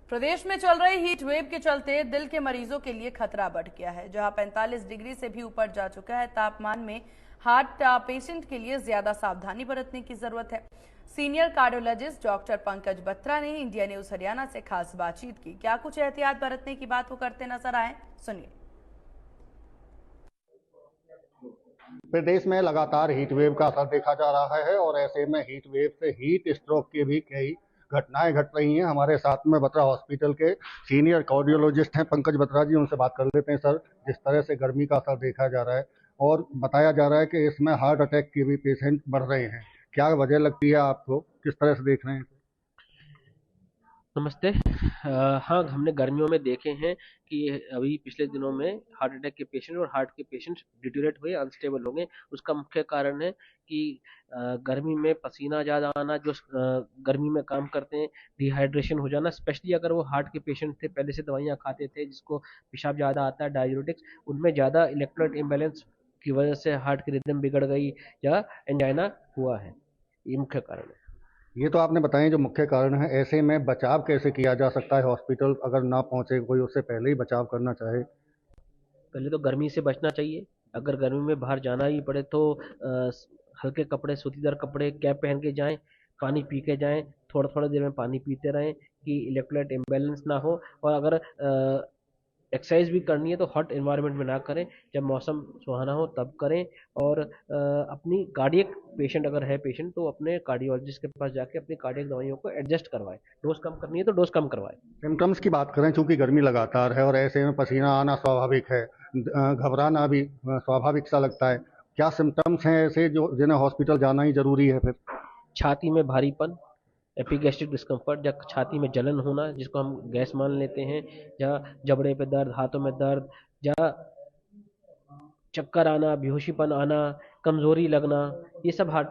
प्रदेश में चल रही हीट वेव के चलते दिल के मरीजों के लिए खतरा बढ़ गया है। जहां 45 डिग्री से भी ऊपर जा चुका है तापमान में हार्ट पेशेंट के लिए ज्यादा सावधानी बरतने की जरूरत है। Senior cardiologist doctor Pankaj Batra ने इंडिया न्यूज हरियाणा से खास बातचीत की। क्या कुछ एहतियात बरतने की बात वो करते नजर आए, सुनिए। प्रदेश में लगातार हीट वेव का असर देखा जा रहा है और ऐसे में हीट वेव से हीट स्ट्रोक की भी कई घटनाएं घट रही हैं। हमारे साथ में बत्रा हॉस्पिटल के सीनियर कार्डियोलॉजिस्ट हैं पंकज बत्रा जी, उनसे बात कर लेते हैं। सर, जिस तरह से गर्मी का असर देखा जा रहा है और बताया जा रहा है कि इसमें हार्ट अटैक के भी पेशेंट बढ़ रहे हैं, क्या वजह लगती है आपको, किस तरह से देख रहे हैं? नमस्ते। हाँ, हमने गर्मियों में देखे हैं कि अभी पिछले दिनों में हार्ट अटैक के पेशेंट और हार्ट के पेशेंट्स डिटेरियोरेट हुए, अनस्टेबल हो गए। उसका मुख्य कारण है कि गर्मी में पसीना ज़्यादा आना, जो गर्मी में काम करते हैं, डिहाइड्रेशन हो जाना। स्पेशली अगर वो हार्ट के पेशेंट थे, पहले से दवाइयाँ खाते थे जिसको पेशाब ज़्यादा आता है, डाययूरेटिक्स, उनमें ज़्यादा इलेक्ट्रोलाइट इम्बैलेंस की वजह से हार्ट की रिदम बिगड़ गई या एंजाइना हुआ है। ये मुख्य कारण है। ये तो आपने बताया जो मुख्य कारण है। ऐसे में बचाव कैसे किया जा सकता है? हॉस्पिटल अगर ना पहुंचे कोई, उससे पहले ही बचाव करना चाहे? पहले तो गर्मी से बचना चाहिए। अगर गर्मी में बाहर जाना ही पड़े तो हल्के कपड़े, सूतीदार कपड़े, कैप पहन के जाएं, पानी पी के जाएं, थोड़ा थोड़ा देर में पानी पीते रहें कि इलेक्ट्रोलाइट इम्बैलेंस ना हो। और अगर एक्सरसाइज भी करनी है तो हॉट एनवायरनमेंट में ना करें, जब मौसम सुहाना हो तब करें। और अपनी कार्डियक पेशेंट अगर है पेशेंट तो अपने कार्डियोलॉजिस्ट के पास जाके अपनी कार्डियक दवाइयों को एडजस्ट करवाएं। डोज कम करनी है तो डोज कम करवाएं। सिम्टम्स की बात करें, चूंकि गर्मी लगातार है और ऐसे में पसीना आना स्वाभाविक है, घबराना भी स्वाभाविक सा लगता है। क्या सिम्टम्स हैं ऐसे जो जिन्हें हॉस्पिटल जाना ही जरूरी है? फिर छाती में भारीपन, एपिगैस्ट्रिक डिस्कम्फर्ट, या छाती में जलन होना जिसको हम गैस मान लेते हैं, या जबड़े पे दर्द, हाथों में दर्द, या चक्कर आना, बेहोशीपन आना, कमजोरी लगना, ये सब हार्ट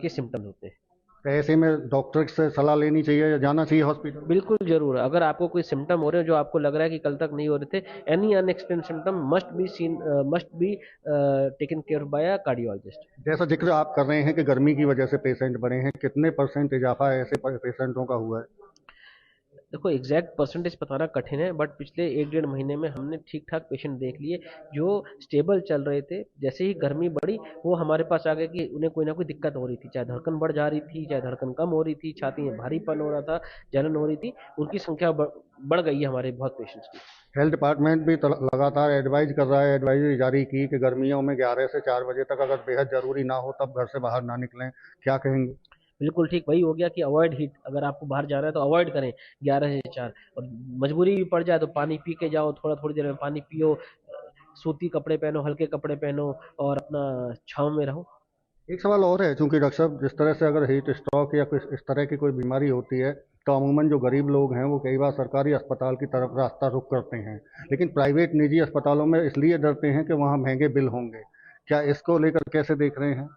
के सिम्टम्स होते हैं। तो ऐसे में डॉक्टर से सलाह लेनी चाहिए या जाना चाहिए हॉस्पिटल? बिल्कुल जरूर। अगर आपको कोई सिम्टम हो रहे हैं जो आपको लग रहा है कि कल तक नहीं हो रहे थे, any unexplain symptom must be taken care by a cardiologist. जैसा जिक्र आप कर रहे हैं कि गर्मी की वजह से पेशेंट बढ़े हैं, कितने % इजाफा ऐसे पेशेंटों का हुआ है? देखो, एग्जैक्ट परसेंटेज बताना कठिन है, बट पिछले 1-1.5 महीने में हमने ठीक ठाक पेशेंट देख लिए जो स्टेबल चल रहे थे। जैसे ही गर्मी बढ़ी वो हमारे पास आ गए कि उन्हें कोई ना कोई दिक्कत हो रही थी, चाहे धड़कन बढ़ जा रही थी, चाहे धड़कन कम हो रही थी, छाती में भारीपन हो रहा था, जलन हो रही थी। उनकी संख्या बढ़ गई है हमारे बहुत पेशेंट्स की। हेल्थ डिपार्टमेंट भी लगातार एडवाइज कर रहा है, एडवाइजरी जारी की कि गर्मियों में 11 से 4 बजे तक अगर बेहद जरूरी ना हो तब घर से बाहर ना निकलें। क्या कहेंगे? बिल्कुल ठीक वही हो गया कि अवॉइड हीट। अगर आपको बाहर जाना है तो अवॉइड करें 11 से 4। और मजबूरी भी पड़ जाए तो पानी पी के जाओ, थोड़ा थोड़ी देर में पानी पियो, सूती कपड़े पहनो, हल्के कपड़े पहनो और अपना छांव में रहो। एक सवाल और है, चूंकि डॉक्टर साहब, जिस तरह से अगर हीट स्ट्रोक या कुछ इस तरह की कोई बीमारी होती है तो अमूमन जो गरीब लोग हैं वो कई बार सरकारी अस्पताल की तरफ रास्ता रुख करते हैं, लेकिन प्राइवेट निजी अस्पतालों में इसलिए डरते हैं कि वहाँ महंगे बिल होंगे। क्या इसको लेकर कैसे देख रहे हैं?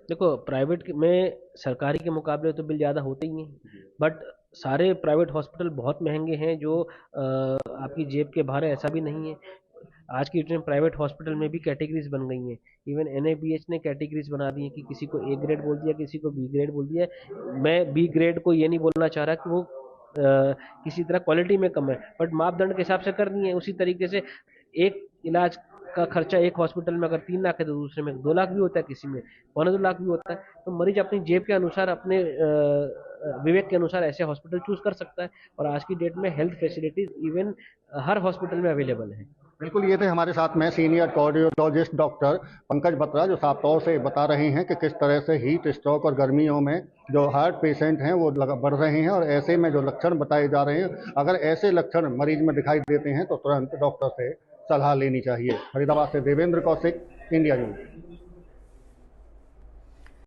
देखो, प्राइवेट में सरकारी के मुकाबले तो बिल ज़्यादा होते ही हैं, बट सारे प्राइवेट हॉस्पिटल बहुत महंगे हैं जो आपकी जेब के बाहर है, ऐसा भी नहीं है। आज की डेट में प्राइवेट हॉस्पिटल में भी कैटेगरीज बन गई हैं। इवन एनएबीएच ने कैटेगरीज बना दी है कि किसी को ए ग्रेड बोल दिया, किसी को बी ग्रेड बोल दिया। मैं बी ग्रेड को ये नहीं बोलना चाह रहा कि वो किसी तरह क्वालिटी में कम है, बट मापदंड के हिसाब से करनी है। उसी तरीके से एक इलाज का खर्चा एक हॉस्पिटल में अगर 3 लाख है तो दूसरे में 2 लाख भी होता है, किसी में 1.25 लाख भी होता है। तो मरीज अपनी जेब के अनुसार, अपने विवेक के अनुसार ऐसे हॉस्पिटल चूज कर सकता है। और आज की डेट में हेल्थ फैसिलिटीज इवन हर हॉस्पिटल में अवेलेबल है। बिल्कुल, ये थे हमारे साथ में senior cardiologist doctor Pankaj Batra, जो साफ तौर से बता रहे हैं कि किस तरह से हीट स्ट्रोक और गर्मियों में जो हार्ट पेशेंट हैं वो बढ़ रहे हैं और ऐसे में जो लक्षण बताए जा रहे हैं, अगर ऐसे लक्षण मरीज में दिखाई देते हैं तो तुरंत डॉक्टर से सलाह लेनी चाहिए। फरीदाबाद से देवेंद्र कौशिक, इंडिया न्यूज।